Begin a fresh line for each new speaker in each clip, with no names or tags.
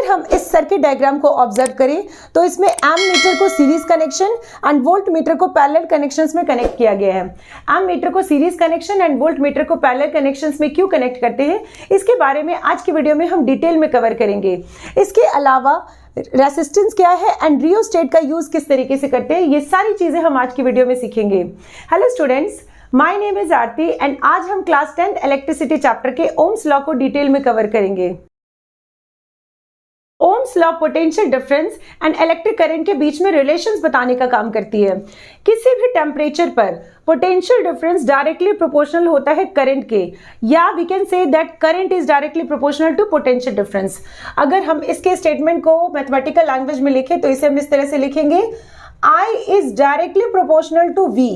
अगर हम इस सर्किट डायग्राम को ऑब्जर्व करें तो इसमें एम मीटर को series connection and volt meter को पैरेलल कनेक्शंस में कनेक्ट किया गया है। एम मीटर को series connection and volt meter को पैरेलल कनेक्शंस में क्यों कनेक्ट करते हैं, इसके बारे में आज की वीडियो में हम डिटेल में कवर करेंगे। इसके अलावा रेसिस्टेंस क्या है एंड रियोस्टेट का यूज किस तरीके से करते हैं, ये सारी चीजें हम आज की वीडियो में सीखेंगे। Hello students, my name is Aarti and आज हम क्लास 10th इलेक्ट्रिसिटी चैप्टर के ओम्स लॉ को डिटेल में कवर करेंगे। Ohm's law potential difference and electric current के बीच में रिलेशंस बताने का काम करती है। किसी भी टेम्परेचर पर पोटेंशियल डिफरेंस डायरेक्टली प्रोपोर्शनल होता है करंट के, या we can say that current is directly proportional to potential difference. अगर हम इसके स्टेटमेंट को मैथमेटिकल लैंग्वेज में लिखें तो इसे हम इस तरह से लिखेंगे, I is directly proportional to V,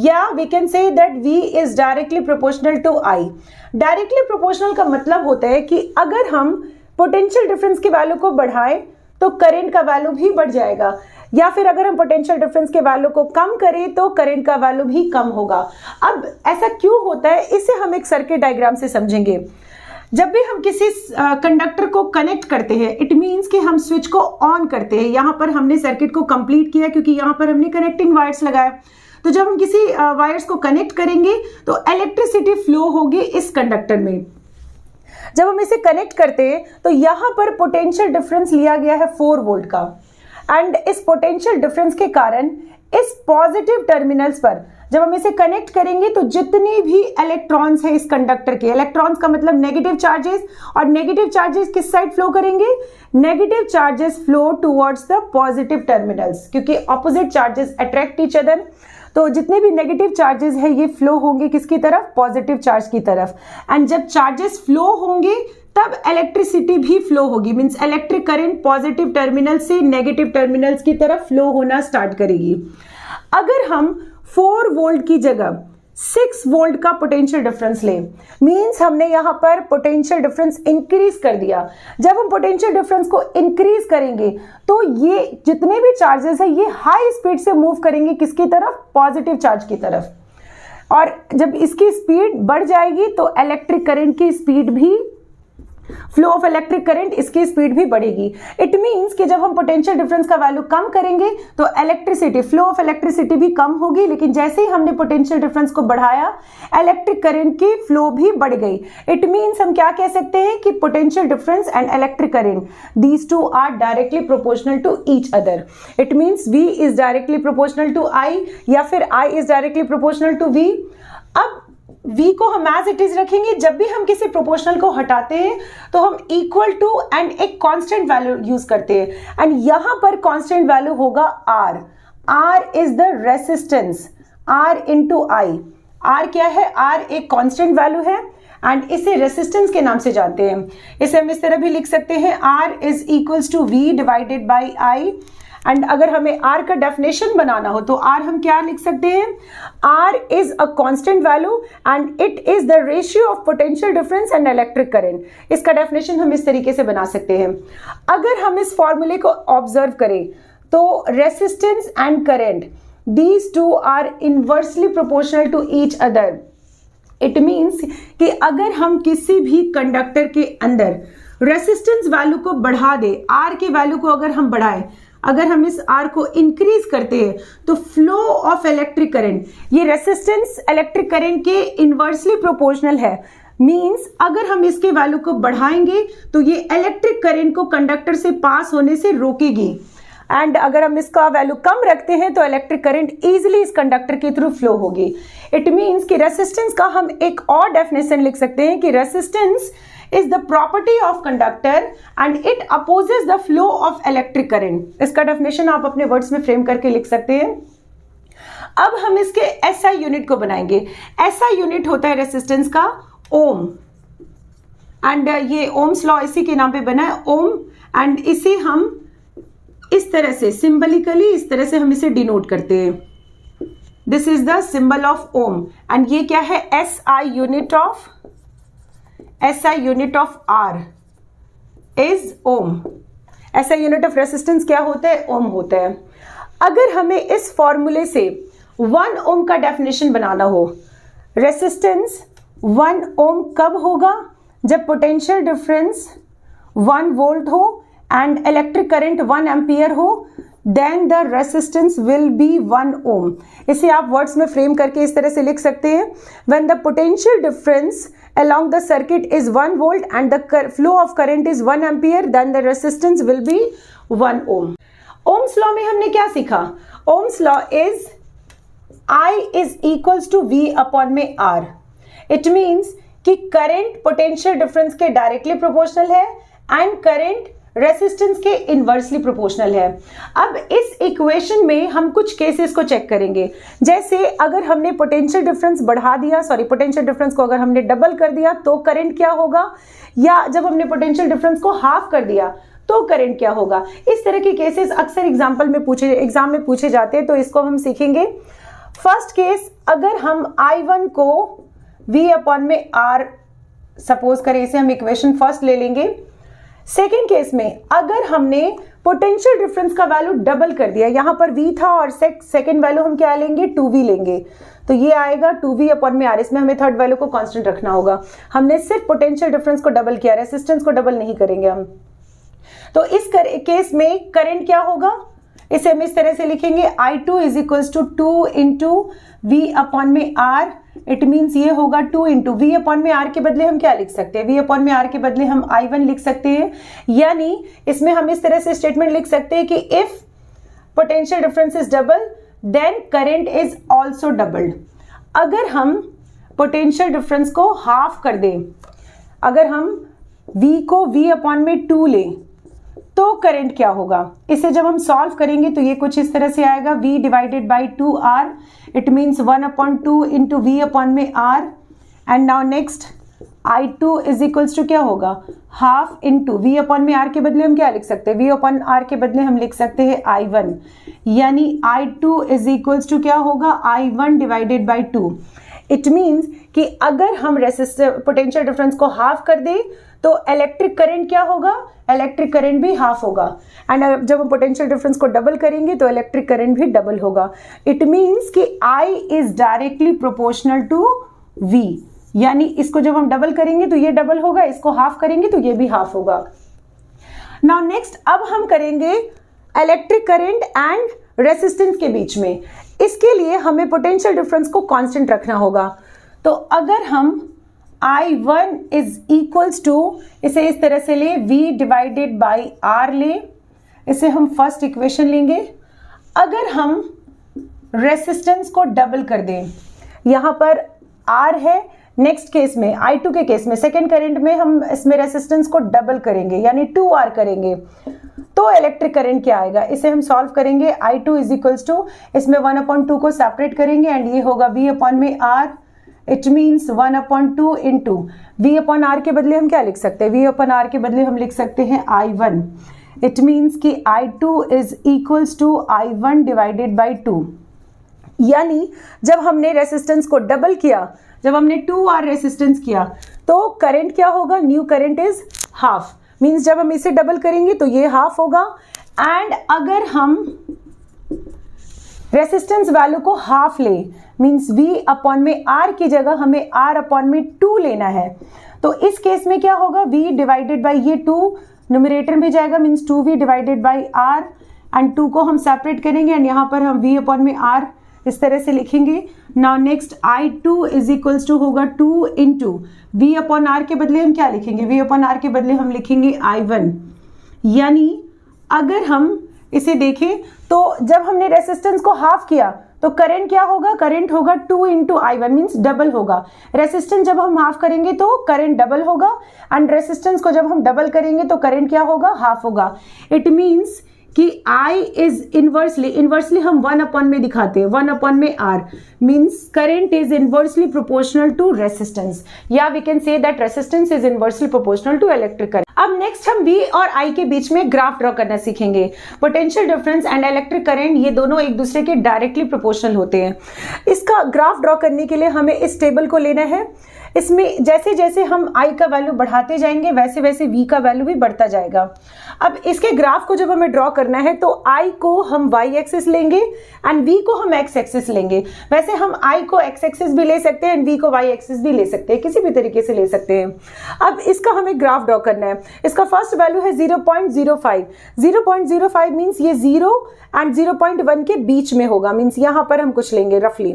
या we can say that V is directly proportional to I। Directly proportional का मतलब होता है कि अगर हम पोटेंशियल डिफरेंस की वैल्यू को बढ़ाएं तो करंट का वैल्यू भी बढ़ जाएगा, या फिर अगर हम पोटेंशियल डिफरेंस के वैल्यू को कम करें तो करंट का वैल्यू भी कम होगा। अब ऐसा क्यों होता है, इसे हम एक सर्किट डायग्राम से समझेंगे। जब भी हम किसी कंडक्टर को कनेक्ट करते हैं, इट मींस कि हम स्विच को ऑन करते हैं। यहाँ पर हमने सर्किट को कंप्लीट किया क्योंकि यहाँ पर हमने कनेक्टिंग वायर्स लगाए। तो जब हम किसी वायर्स को कनेक्ट करेंगे तो इलेक्ट्रिसिटी फ्लो होगी इस कंडक्टर में। जब हम इसे कनेक्ट करते हैं तो यहाँ पर पोटेंशियल डिफरेंस लिया गया है 4 वोल्ट का, एंड इस पोटेंशियल डिफरेंस के कारण इस पॉजिटिव टर्मिनल्स पर जब हम इसे कनेक्ट करेंगे तो जितनी भी इलेक्ट्रॉन्स है इस कंडक्टर के, इलेक्ट्रॉन्स का मतलब नेगेटिव चार्जेस, और नेगेटिव चार्जेस किस साइड फ्लो करेंगे, negative charges flow towards the positive terminals, क्योंकि opposite charges attract each other. तो जितने भी नेगेटिव चार्जेस है ये फ्लो होंगे किसकी तरफ, पॉजिटिव चार्ज की तरफ। एंड जब चार्जेस फ्लो होंगे तब इलेक्ट्रिसिटी भी फ्लो होगी, means electric current positive terminal से नेगेटिव टर्मिनल्स की तरफ फ्लो होना स्टार्ट करेगी। अगर हम 4 वोल्ट की जगह 6 वोल्ट का पोटेंशियल डिफरेंस ले, मींस हमने यहां पर पोटेंशियल डिफरेंस इंक्रीज कर दिया। जब हम पोटेंशियल डिफरेंस को इंक्रीज करेंगे तो ये जितने भी चार्जेस है ये हाई स्पीड से मूव करेंगे किसकी तरफ, पॉजिटिव चार्ज की तरफ। और जब इसकी स्पीड बढ़ जाएगी तो इलेक्ट्रिक करंट की स्पीड भी, फ्लो ऑफ इलेक्ट्रिक करंट, इसकी स्पीड भी बढ़ेगी। इट मींस कि जब हम पोटेंशियल डिफरेंस का वैल्यू कम करेंगे तो इलेक्ट्रिसिटी, फ्लो ऑफ इलेक्ट्रिसिटी भी कम होगी, लेकिन जैसे ही हमने पोटेंशियल डिफरेंस को बढ़ाया इलेक्ट्रिक करंट की फ्लो भी बढ़ गई। इट मींस हम क्या कह सकते हैं कि potential difference and electric current, these two are directly proportional to each other. It means V is directly proportional to I, या फिर I is directly proportional to V। अब V को हम एज इट इज रखेंगे। जब भी हम किसी प्रोपोर्शनल को हटाते हैं तो हम इक्वल टू एंड एक कांस्टेंट वैल्यू यूज करते हैं, एंड यहां पर कांस्टेंट वैल्यू होगा R। R is the resistance, R into I। R क्या है, R एक कांस्टेंट वैल्यू है एंड इसे रेसिस्टेंस के नाम से जानते हैं। इसे हम इस तरह भी लिख सकते हैं, R is equals to V divided by I। And अगर हमें R का डेफिनेशन बनाना हो तो R हम क्या लिख सकते हैं, R is a constant value and it is the ratio of potential difference and electric current. इसका डेफिनेशन हम इस तरीके से बना सकते हैं। अगर हम इस फॉर्मूले को ऑब्जर्व करें तो resistance and current, these two are inversely proportional to each other. It means कि अगर हम किसी भी कंडक्टर के अंदर रेसिस्टेंस वैल्यू को बढ़ा दे, R के वैल्यू को अगर हम बढ़ाएं, अगर हम इस R को इंक्रीज करते हैं तो फ्लो ऑफ इलेक्ट्रिक करंट, ये रेसिस्टेंस इलेक्ट्रिक करंट के इनवर्सली प्रोपोर्शनल है। मींस अगर हम इसके वैल्यू को बढ़ाएंगे तो ये इलेक्ट्रिक करंट को कंडक्टर से पास होने से रोकेगी, एंड अगर हम इसका वैल्यू कम रखते हैं तो इलेक्ट्रिक करंट इजीली इस कंडक्टर के थ्रू फ्लो होगी। इट मींस कि रेसिस्टेंस का हम एक और डेफिनेशन लिख सकते हैं कि resistance is the property of conductor and it opposes the flow of electric current। इसका डेफिनेशन आप अपने वर्ड्स में फ्रेम करके लिख सकते हैं। अब हम इसके SI यूनिट को बनाएंगे। SI यूनिट होता है रेसिस्टेंस का ओम, एंड ये ओम्स लॉ इसी के नाम पे बना है, ओम। एंड इसे हम इस तरह से सिंबलिकली, इस तरह से हम इसे डिनोट करते हैं। This is the symbol of ohm, and ये क्या है, SI unit of R is ohm। SI unit of resistance क्या होता है, ओम होता है। अगर हमें इस फॉर्मूले से 1 ओम का डेफिनेशन बनाना हो, रेसिस्टेंस 1 ओम कब होगा, जब पोटेंशियल डिफरेंस 1 वोल्ट हो एंड इलेक्ट्रिक करंट 1 एम्पियर हो, then the resistance will be 1 ohm. इसे आप वर्ड्स में फ्रेम करके इस तरह से लिख सकते हैं, when the potential difference along the circuit is 1 volt and the flow of current is 1 ampere, then the resistance will be 1 ohm. Ohm's law में हमने क्या सीखा? Ohm's law is I is equals to V upon में R. It means कि current potential difference के directly proportional है and current resistance के inversely proportional है। अब इस इक्वेशन में हम कुछ केसेस को चेक करेंगे, जैसे अगर हमने पोटेंशियल डिफरेंस बढ़ा दिया, पोटेंशियल डिफरेंस को अगर हमने डबल कर दिया तो करंट क्या होगा, या जब हमने पोटेंशियल डिफरेंस को हाफ कर दिया तो करंट क्या होगा। इस तरह के केसेस अक्सर एग्जाम में पूछे जाते हैं, तो इसको हम सीखेंगे। फर्स्ट केस, अगर हम I1 को V अपॉन में R सपोज करें, इसे हम इक्वेशन फर्स्ट ले लेंगे। सेकेंड केस में अगर हमने पोटेंशियल डिफरेंस का वैल्यू डबल कर दिया, यहां पर V था और सेकेंड वैल्यू हम क्या लेंगे, 2V लेंगे, तो ये आएगा 2V अपॉन में R। इसमें हमें थर्ड वैल्यू को कांस्टेंट रखना होगा। हमने सिर्फ पोटेंशियल डिफरेंस को डबल किया, रेसिस्टेंस को डबल नहीं करेंगे हम। तो इस केस में करंट क्या होगा, इसे हम इस तरह से लिखेंगे, I2 is equals to 2 into V upon में R। इट मीन्स ये होगा 2 इंटू V अपॉन में R के बदले हम क्या लिख सकते हैं, V अपॉन में R के बदले हम I1 लिख सकते हैं। यानी इसमें हम इस तरह से स्टेटमेंट लिख सकते हैं कि if potential difference is double then current is also doubled. अगर हम पोटेंशियल डिफरेंस को हाफ कर दें, अगर हम V को V अपॉन में 2 लें तो करंट क्या होगा। इसे जब हम सॉल्व करेंगे तो ये कुछ इस तरह से आएगा, V divided by 2R। It means 1/2 into V upon में R। And now next I2 is equals to क्या होगा, हाफ इंटू V अपॉन में R के बदले हम क्या लिख सकते हैं, V अपॉन R के बदले हम लिख सकते हैं I1। यानी I2 इज इक्वल्स टू क्या होगा, I1 divided by 2। It means कि अगर हम पोटेंशियल डिफरेंस को हाफ कर दें तो इलेक्ट्रिक करंट क्या होगा, इलेक्ट्रिक करंट भी हाफ होगा। एंड जब हम पोटेंशियल डिफरेंस को डबल करेंगे तो इलेक्ट्रिक करंट भी डबल होगा। इट मीन्स कि I is directly proportional to V। यानी इसको जब हम डबल करेंगे तो ये डबल होगा, इसको हाफ करेंगे तो ये भी हाफ होगा। नाउ नेक्स्ट, अब हम करेंगे इलेक्ट्रिक करंट एंड रेसिस्टेंस के बीच में। इसके लिए हमें पोटेंशियल डिफरेंस को कांस्टेंट रखना होगा। तो अगर हम I1 इज इक्वल्स टू, इसे इस तरह से ले, V डिवाइडेड बाई R ले, इसे हम फर्स्ट इक्वेशन लेंगे। अगर हम रेसिस्टेंस को डबल कर दें, यहां पर R है, नेक्स्ट केस में I2 के केस में सेकेंड करंट में हम इसमें रेसिस्टेंस को डबल करेंगे यानी 2R करेंगे, तो इलेक्ट्रिक करंट क्या आएगा, इसे हम सॉल्व करेंगे। I2 इज इक्वल्स टू, इसमें 1/2 को सेपरेट करेंगे एंड ये होगा V अपॉन में R। It means 1/2 into V upon R के बदले हम क्या लिख सकते हैं, V अपॉन R के बदले हम लिख सकते हैं I1। इट मीन्स कि I2 is equals to I1 divided by 2। यानी जब हमने रेसिस्टेंस को डबल किया, जब हमने 2R रेसिस्टेंस किया तो करंट क्या होगा, new current is half. Means जब हम इसे डबल करेंगे तो ये हाफ होगा। एंड अगर हम रेसिस्टेंस वैल्यू को हाफ ले, मीन्स V अपॉन में R की जगह हमें R अपॉन में 2 लेना है, तो इस केस में क्या होगा, V डिवाइडेड बाई ये 2 न्यूमरेटर में जाएगा, means 2V divided by R। And 2 को हम सेपरेट करेंगे एंड यहाँ पर हम V अपॉन में R इस तरह से लिखेंगे। Now next I2 is equals to होगा 2 इंटू V अपॉन R के बदले हम क्या लिखेंगे, V अपॉन R के बदले हम लिखेंगे I1। यानी अगर हम इसे देखें तो जब हमने रेसिस्टेंस को हाफ किया तो करंट क्या होगा, करंट होगा 2 इंटू I1, मीन्स डबल होगा। रेसिस्टेंस जब हम हाफ करेंगे तो करंट डबल होगा एंड रेसिस्टेंस को जब हम डबल करेंगे तो करंट क्या होगा, हाफ होगा। इट मीन्स कि I इज इनवर्सली हम 1 अपॉन में दिखाते हैं, 1 अपॉन में R means current is inversely proportional to resistance, या we can say that resistance is inversely proportional to electric current. अब नेक्स्ट हम V और I के बीच में ग्राफ ड्रॉ करना सीखेंगे। Potential difference and electric current ये दोनों एक दूसरे के डायरेक्टली प्रोपोर्शनल होते हैं। इसका ग्राफ ड्रॉ करने के लिए हमें इस टेबल को लेना है। इसमें जैसे जैसे हम I का वैल्यू बढ़ाते जाएंगे वैसे वैसे V का वैल्यू भी बढ़ता जाएगा। अब इसके ग्राफ को जब हमें ड्रॉ करना है तो I को हम Y एक्सिस लेंगे एंड V को हम X एक्सिस लेंगे। वैसे हम I को X एक्सिस भी ले सकते हैं एंड V को Y एक्सिस भी ले सकते हैं, किसी भी तरीके से ले सकते हैं। अब इसका हमें ग्राफ ड्रॉ करना है। इसका फर्स्ट वैल्यू है 0.05। 0.05 मीन्स ये 0 एंड 0.1 के बीच में होगा, मीन्स यहाँ पर हम कुछ लेंगे रफली।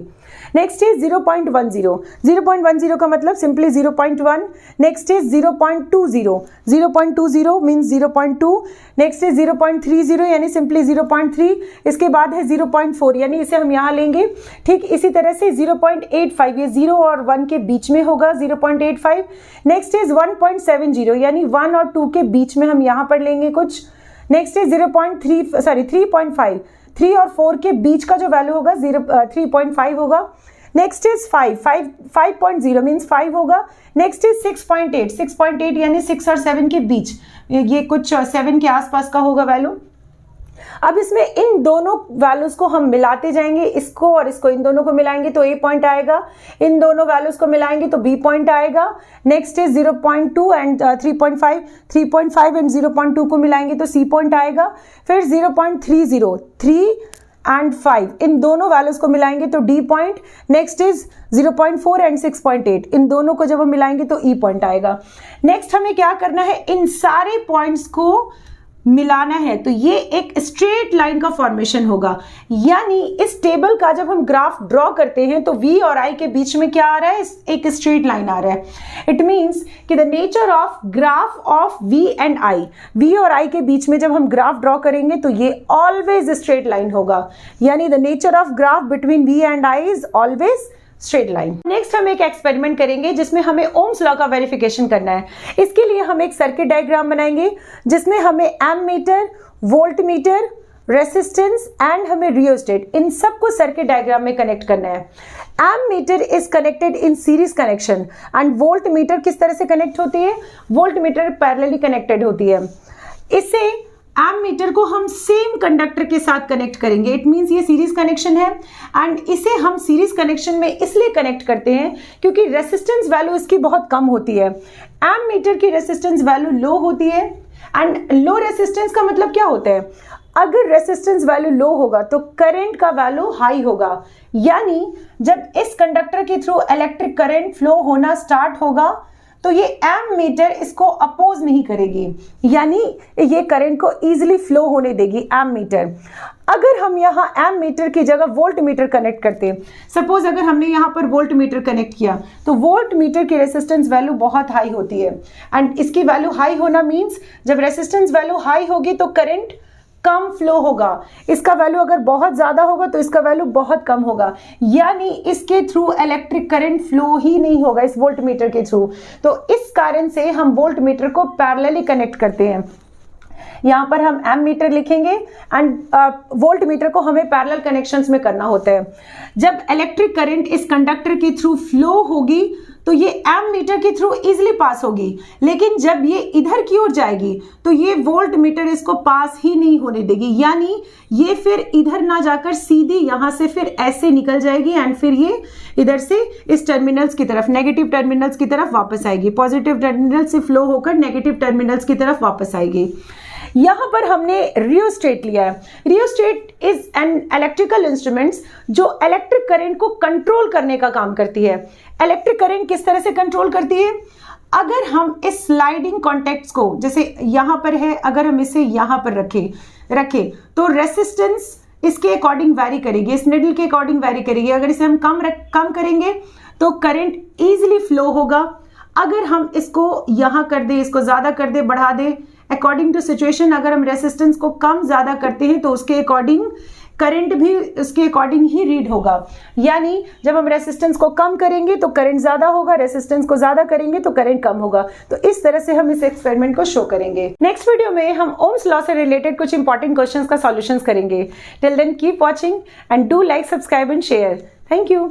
Next is 0.10। 0.10 का मतलब simply 0.1। Next is 0.20। 0.20 means 0.2। Next is 0.30 यानी सिंपली 0.3। इसके बाद है 0.4 यानी इसे हम यहाँ लेंगे। ठीक इसी तरह से 0.85 ये 0 और 1 के बीच में होगा, 0.85। नेक्स्ट इज 1.70 यानी 1 और 2 के बीच में हम यहाँ पर लेंगे कुछ। Next is 3.5। 3 और 4 के बीच का जो वैल्यू होगा 3.5 होगा। नेक्स्ट इज 5.0 मीन्स 5 होगा। नेक्स्ट इज 6.8 यानी 6 और 7 के बीच, ये कुछ 7 के आसपास का होगा वैल्यू। अब इसमें इन दोनों वैल्यूज को हम मिलाते जाएंगे, इसको और इसको, इन दोनों को मिलाएंगे तो A पॉइंट आएगा, इन दोनों वैल्यूज को मिलाएंगे तो B पॉइंट आएगा। नेक्स्ट इज 0.2 एंड 3.5 एंड 0.2 को मिलाएंगे तो C पॉइंट आएगा। फिर 0.30 3 एंड 5 इन दोनों वैल्यूज को मिलाएंगे तो D point. Next is 0.4 and 6.8 इन दोनों को जब हम मिलाएंगे तो E पॉइंट आएगा। नेक्स्ट हमें क्या करना है, इन सारे पॉइंट्स को मिलाना है तो ये एक स्ट्रेट लाइन का फॉर्मेशन होगा। यानी इस टेबल का जब हम ग्राफ ड्रॉ करते हैं तो V और I के बीच में क्या आ रहा है, एक स्ट्रेट लाइन आ रहा है। इट मींस कि the nature of graph of V and I, V और I के बीच में जब हम ग्राफ ड्रॉ करेंगे तो ये ऑलवेज स्ट्रेट लाइन होगा। यानी the nature of graph between V and I is always straight line. Next हम एक एक्सपेरिमेंट करेंगे जिसमें हमें ओम्स लॉ का वेरिफिकेशन करना है। इसके लिए हम एक सर्किट डायग्राम बनाएंगे जिसमें हमें एमीटर, वोल्टमीटर, रेसिस्टेंस एंड हमें रियोस्टेट इन सबको सर्किट डायग्राम में कनेक्ट करना है। Ammeter is connected in series connection and voltmeter किस तरह से कनेक्ट होती है, वोल्टमीटर पैरेलली कनेक्टेड होती है। इसे एमीटर को हम सेम कंडक्टर के साथ कनेक्ट करेंगे। इट मींस ये सीरीज कनेक्शन है एंड इसे हम सीरीज कनेक्शन में इसलिए कनेक्ट करते हैं क्योंकि रेसिस्टेंस वैल्यू इसकी बहुत कम होती है। एमीटर की रेसिस्टेंस वैल्यू लो होती है एंड लो रेसिस्टेंस का मतलब क्या होता है, अगर रेसिस्टेंस वैल्यू लो होगा तो करंट का वैल्यू हाई होगा। यानी जब इस कंडक्टर के थ्रू इलेक्ट्रिक करंट फ्लो होना स्टार्ट होगा तो ये एमीटर इसको अपोज नहीं करेगी, यानी ये करंट को इजीली फ्लो होने देगी एमीटर। अगर हम यहाँ एमीटर की जगह वोल्टमीटर कनेक्ट करते हैं, सपोज अगर हमने यहाँ पर वोल्टमीटर कनेक्ट किया तो वोल्टमीटर की रेसिस्टेंस वैल्यू बहुत हाई होती है एंड इसकी वैल्यू हाई होना मीन्स जब रेसिस्टेंस वैल्यू हाई होगी तो करंट कम फ्लो होगा। इसका वैल्यू अगर बहुत ज्यादा होगा तो इसका वैल्यू बहुत कम होगा, यानी इसके थ्रू इलेक्ट्रिक करंट फ्लो ही नहीं होगा इस वोल्टमीटर के थ्रू। तो इस कारण से हम वोल्टमीटर को पैरेलली कनेक्ट करते हैं। यहाँ पर हम एमीटर लिखेंगे एंड वोल्टमीटर को हमें पैरेलल कनेक्शंस में करना होता है। जब इलेक्ट्रिक करंट इस कंडक्टर के थ्रू फ्लो होगी तो ये एमीटर के थ्रू इजीली पास होगी, लेकिन जब ये इधर की ओर जाएगी तो ये वोल्टमीटर इसको पास ही नहीं होने देगी, यानी ये फिर इधर ना जाकर सीधी यहाँ से फिर ऐसे निकल जाएगी एंड फिर ये इधर से इस टर्मिनल्स की तरफ, नेगेटिव टर्मिनल्स की तरफ वापस आएगी। पॉजिटिव टर्मिनल से फ्लो होकर नेगेटिव टर्मिनल्स की तरफ वापस आएगी। यहाँ पर हमने रियोस्टेट लिया है। Rheostat is an electrical instruments जो इलेक्ट्रिक करंट को कंट्रोल करने का काम करती है। इलेक्ट्रिक करंट किस तरह से कंट्रोल करती है, अगर हम इस स्लाइडिंग कॉन्टेक्ट्स को, जैसे यहाँ पर है, अगर हम इसे यहाँ पर रखें तो रेसिस्टेंस इसके अकॉर्डिंग वैरी करेगी, इस निडल के अकॉर्डिंग वैरी करेगी। अगर इसे हम कम करेंगे तो करंट इजीली फ्लो होगा। अगर हम इसको यहाँ कर दे, इसको ज्यादा कर दे, बढ़ा दे, अकॉर्डिंग टू सिचुएशन, अगर हम रेसिस्टेंस को कम ज्यादा करते हैं तो उसके अकॉर्डिंग करंट भी उसके अकॉर्डिंग ही रीड होगा। यानी जब हम रेसिस्टेंस को कम करेंगे तो करंट ज्यादा होगा, रेसिस्टेंस को ज्यादा करेंगे तो करंट कम होगा। तो इस तरह से हम इस एक्सपेरिमेंट को शो करेंगे। नेक्स्ट वीडियो में हम ओम्स लॉ से रिलेटेड कुछ इंपॉर्टेंट क्वेश्चंस का सॉल्यूशंस करेंगे। Till then keep watching and do like, subscribe and share. Thank you.